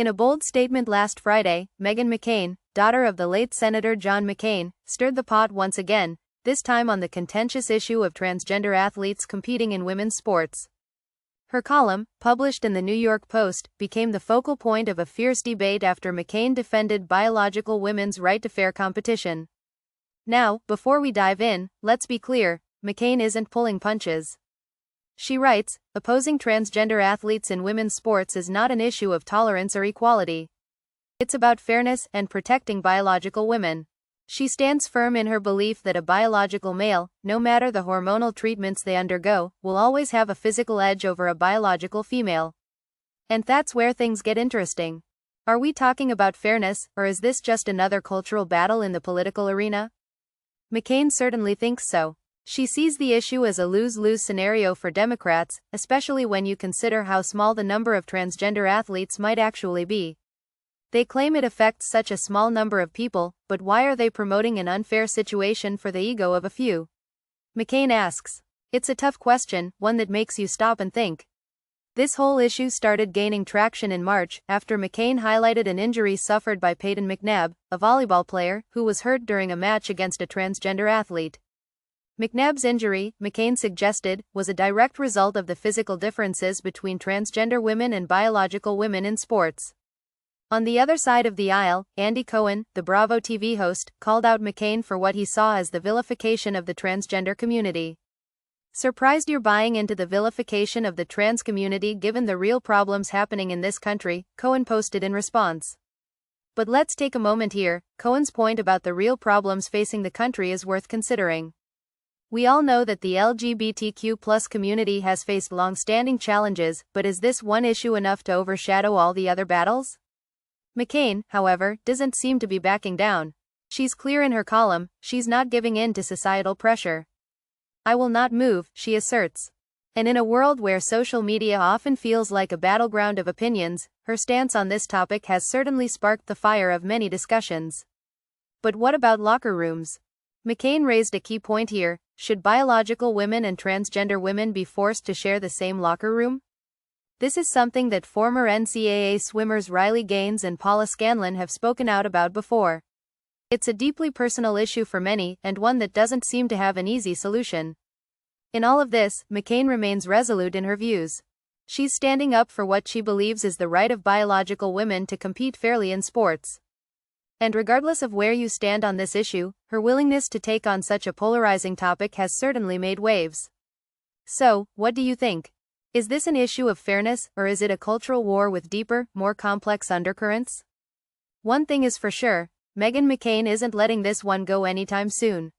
In a bold statement last Friday, Meghan McCain, daughter of the late Senator John McCain, stirred the pot once again, this time on the contentious issue of transgender athletes competing in women's sports. Her column, published in the New York Post, became the focal point of a fierce debate after McCain defended biological women's right to fair competition. Now, before we dive in, let's be clear, McCain isn't pulling punches. She writes, opposing transgender athletes in women's sports is not an issue of tolerance or equality. It's about fairness and protecting biological women. She stands firm in her belief that a biological male, no matter the hormonal treatments they undergo, will always have a physical edge over a biological female. And that's where things get interesting. Are we talking about fairness, or is this just another cultural battle in the political arena? McCain certainly thinks so. She sees the issue as a lose-lose scenario for Democrats, especially when you consider how small the number of transgender athletes might actually be. They claim it affects such a small number of people, but why are they promoting an unfair situation for the ego of a few? McCain asks. It's a tough question, one that makes you stop and think. This whole issue started gaining traction in March, after McCain highlighted an injury suffered by Peyton McNabb, a volleyball player, who was hurt during a match against a transgender athlete. McNabb's injury, McCain suggested, was a direct result of the physical differences between transgender women and biological women in sports. On the other side of the aisle, Andy Cohen, the Bravo TV host, called out McCain for what he saw as the vilification of the transgender community. Surprised you're buying into the vilification of the trans community given the real problems happening in this country, Cohen posted in response. But let's take a moment here. Cohen's point about the real problems facing the country is worth considering. We all know that the LGBTQ+ community has faced long-standing challenges, but is this one issue enough to overshadow all the other battles? McCain, however, doesn't seem to be backing down. She's clear in her column, she's not giving in to societal pressure. I will not move, she asserts. And in a world where social media often feels like a battleground of opinions, her stance on this topic has certainly sparked the fire of many discussions. But what about locker rooms? McCain raised a key point here. Should biological women and transgender women be forced to share the same locker room? This is something that former NCAA swimmers Riley Gaines and Paula Scanlon have spoken out about before. It's a deeply personal issue for many, and one that doesn't seem to have an easy solution. In all of this, McCain remains resolute in her views. She's standing up for what she believes is the right of biological women to compete fairly in sports. And regardless of where you stand on this issue, her willingness to take on such a polarizing topic has certainly made waves. So, what do you think? Is this an issue of fairness, or is it a cultural war with deeper, more complex undercurrents? One thing is for sure, Meghan McCain isn't letting this one go anytime soon.